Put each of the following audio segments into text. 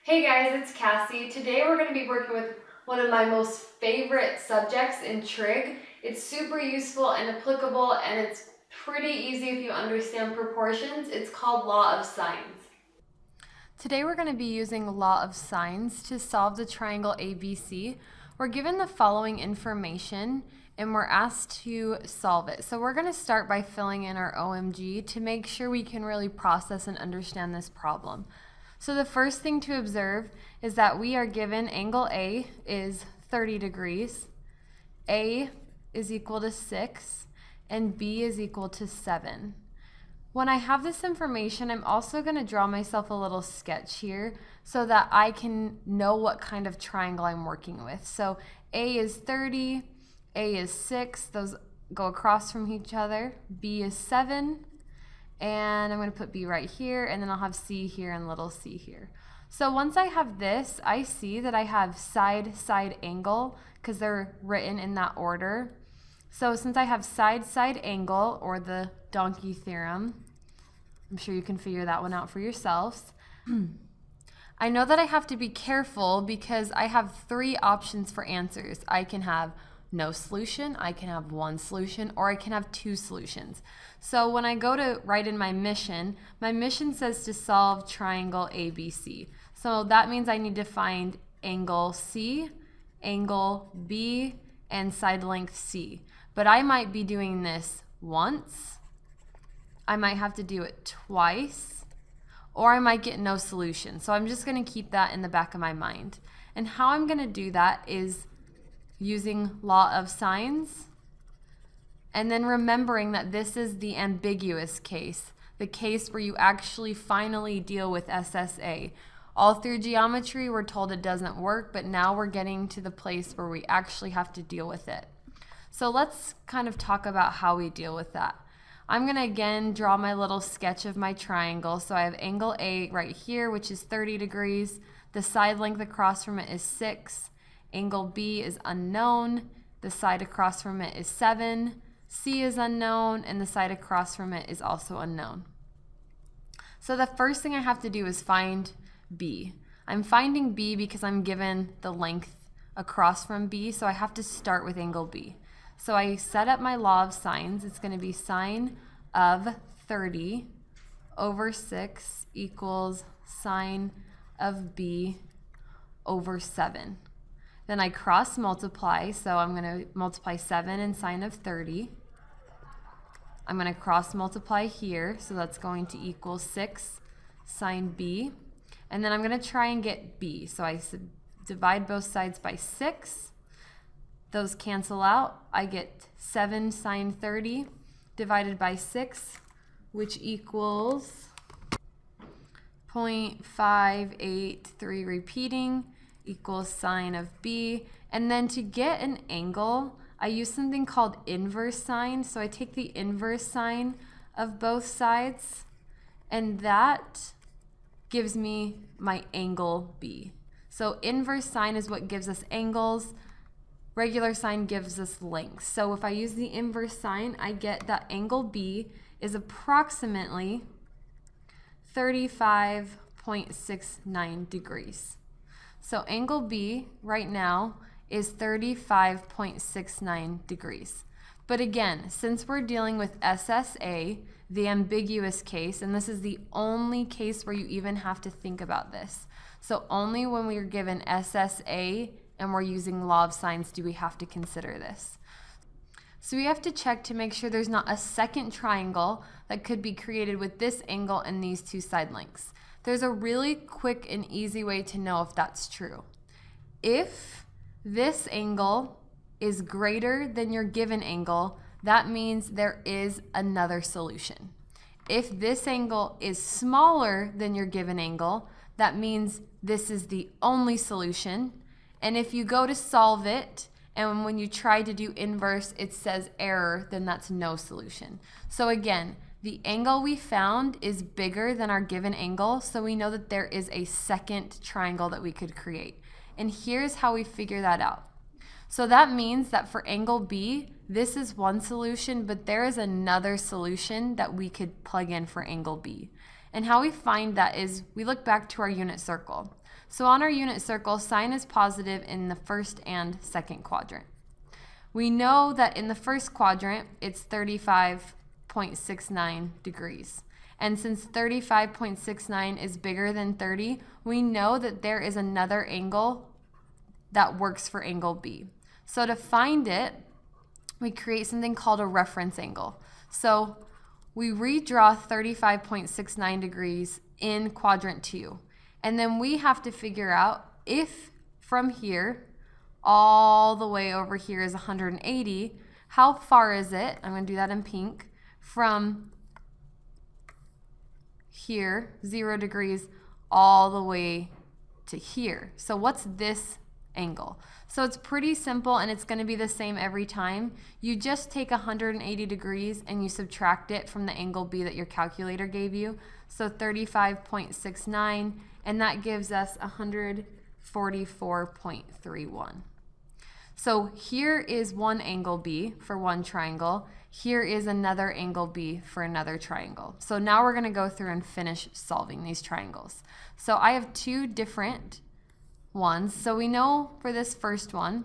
Hey guys, it's Cassie. Today we're going to be working with one of my most favorite subjects in trig. It's super useful and applicable, and it's pretty easy if you understand proportions. It's called law of sines. Today we're going to be using law of sines to solve the triangle ABC. We're given the following information and we're asked to solve it. So we're going to start by filling in our OMG to make sure we can really process and understand this problem. So the first thing to observe is that we are given angle A is 30 degrees, A is equal to 6, and B is equal to 7. When I have this information, I'm also going to draw myself a little sketch here so that I can know what kind of triangle I'm working with. So A is 30, A is 6, those go across from each other, B is 7, and I'm going to put B right here, and then I'll have C here and little c here. So once I have this, I see that I have side-side angle because they're written in that order. So since I have side-side angle, or the donkey theorem, I'm sure you can figure that one out for yourselves. I know that I have to be careful because I have three options for answers. I can have no solution, I can have one solution, or I can have two solutions. So when I go to write in my mission says to solve triangle ABC. So that means I need to find angle C, angle B, and side length C. But I might be doing this once, I might have to do it twice, or I might get no solution. So I'm just going to keep that in the back of my mind. And how I'm going to do that is using law of sines, and then remembering that this is the ambiguous case, the case where you actually finally deal with SSA. All through geometry, we're told it doesn't work, but now we're getting to the place where we actually have to deal with it. So let's kind of talk about how we deal with that. I'm going to again draw my little sketch of my triangle. So I have angle A right here, which is 30 degrees. The side length across from it is 6. Angle B is unknown. The side across from it is 7. C is unknown, and the side across from it is also unknown. So the first thing I have to do is find B. I'm finding B because I'm given the length across from B, so I have to start with angle B. So I set up my law of sines. It's going to be sine of 30 over 6 equals sine of B over 7. Then I cross multiply, so I'm going to multiply 7 and sine of 30. I'm going to cross multiply here, so that's going to equal 6 sine B. And then I'm going to try and get B. So I divide both sides by 6. Those cancel out. I get 7 sine 30 divided by 6, which equals 0.583 repeating, equals sine of B. And then to get an angle, I use something called inverse sine. So I take the inverse sine of both sides, and that gives me my angle B. So inverse sine is what gives us angles. Regular sine gives us length. So if I use the inverse sine, I get that angle B is approximately 35.69 degrees. So angle B right now is 35.69 degrees. But again, since we're dealing with SSA, the ambiguous case, and this is the only case where you even have to think about this. So only when we are given SSA and we're using law of sines do we have to consider this. So we have to check to make sure there's not a second triangle that could be created with this angle and these two side lengths. There's a really quick and easy way to know if that's true. If this angle is greater than your given angle, that means there is another solution. If this angle is smaller than your given angle, that means this is the only solution. And if you go to solve it, and when you try to do inverse, it says error, then that's no solution. So again, the angle we found is bigger than our given angle, so we know that there is a second triangle that we could create. And here's how we figure that out. So that means that for angle B, this is one solution, but there is another solution that we could plug in for angle B. And how we find that is we look back to our unit circle. So on our unit circle, sine is positive in the first and second quadrant. We know that in the first quadrant, it's 35.69 degrees. And since 35.69 is bigger than 30, we know that there is another angle that works for angle B. So to find it, we create something called a reference angle. So we redraw 35.69 degrees in quadrant 2. And then we have to figure out if from here all the way over here is 180, how far is it, I'm going to do that in pink, from here, 0 degrees, all the way to here. So what's this angle? So it's pretty simple, and it's going to be the same every time. You just take 180 degrees and you subtract it from the angle B that your calculator gave you. So 35.69, and that gives us 144.31. So here is one angle B for one triangle. Here is another angle B for another triangle. So now we're going to go through and finish solving these triangles. So I have two different ones. So we know for this first one,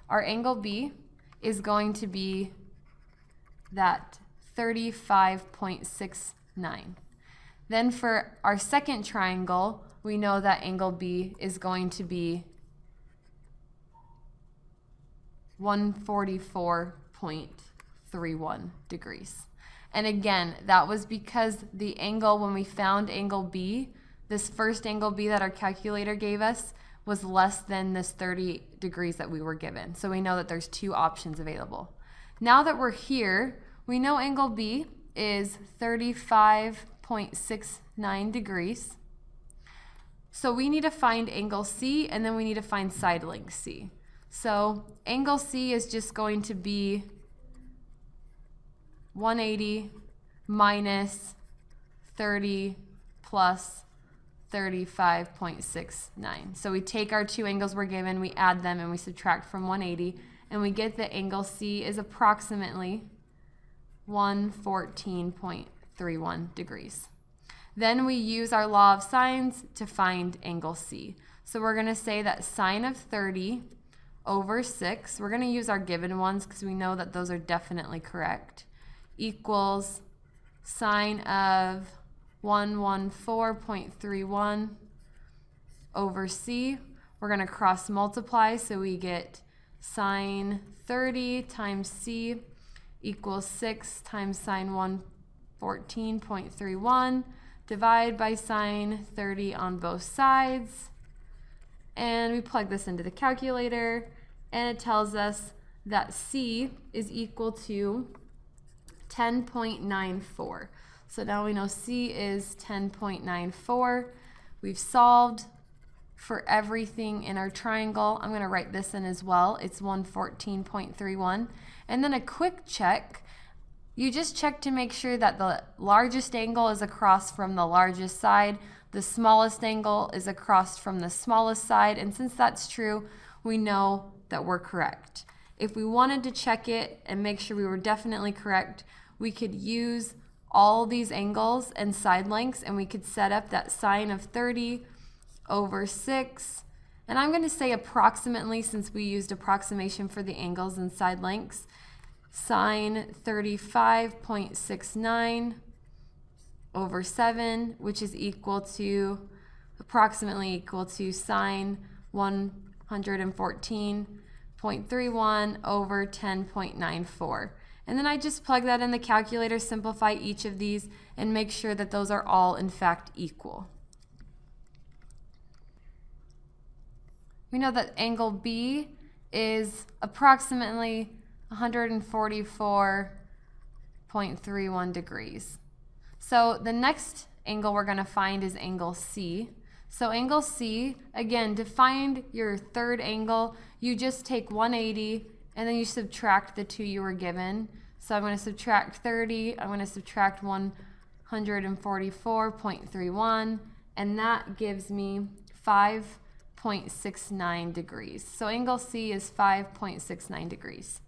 our angle B is going to be that 35.69. Then for our second triangle, we know that angle B is going to be 144.31 degrees. And again, that was because the angle, when we found angle B, this first angle B that our calculator gave us was less than this 30 degrees that we were given. So we know that there's two options available. Now that we're here, we know angle B is 35.69 degrees. So we need to find angle C, and then we need to find side length C. So angle C is just going to be 180 minus 30 plus 35.69. So we take our two angles we're given, we add them, and we subtract from 180, and we get that angle C is approximately 114.31 degrees. Then we use our law of sines to find angle C. So we're going to say that sine of 30 over 6, we're going to use our given ones because we know that those are definitely correct, equals sine of 114.31 over C. We're going to cross multiply, so we get sine 30 times C equals 6 times sine 114.31. Divide by sine 30 on both sides. And we plug this into the calculator, and it tells us that C is equal to 10.94. So now we know C is 10.94. We've solved for everything in our triangle. I'm going to write this in as well. It's 114.31. And then a quick check. You just check to make sure that the largest angle is across from the largest side. The smallest angle is across from the smallest side. And since that's true, we know that we're correct. If we wanted to check it and make sure we were definitely correct, we could use all these angles and side lengths, and we could set up that sine of 30 over 6. And I'm going to say approximately, since we used approximation for the angles and side lengths, sine 35.69 over 7, which is approximately equal to sine 114.31 over 10.94. And then I just plug that in the calculator, simplify each of these, and make sure that those are all in fact equal. We know that angle B is approximately 144.31 degrees. So the next angle we're going to find is angle C. So angle C, again, to find your third angle, you just take 180 and then you subtract the two you were given. So I'm going to subtract 30, I'm going to subtract 144.31, and that gives me 5.69 degrees. So angle C is 5.69 degrees.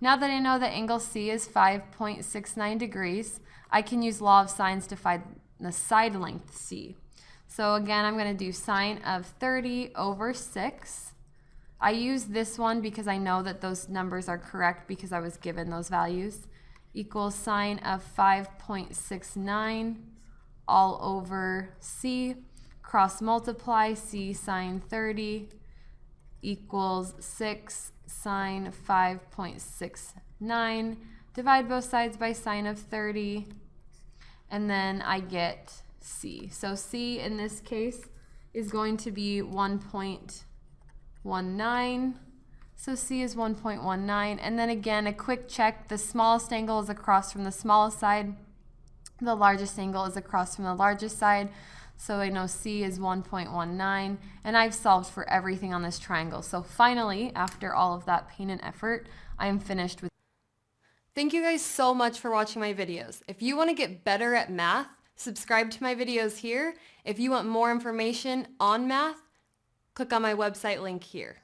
Now that I know that angle C is 5.69 degrees, I can use law of sines to find the side length C. So again, I'm going to do sine of 30 over 6. I use this one because I know that those numbers are correct because I was given those values, equals sine of 5.69 all over C. Cross multiply C sine 30 equals 6 sine 5.69. Divide both sides by sine of 30, and then I get C. So C in this case is going to be 1.19. So C is 1.19. And then again, a quick check. The smallest angle is across from the smallest side. The largest angle is across from the largest side. So I know C is 1.19. And I've solved for everything on this triangle. So finally, after all of that pain and effort, I am finished with. Thank you guys so much for watching my videos. If you want to get better at math, subscribe to my videos here. If you want more information on math, click on my website link here.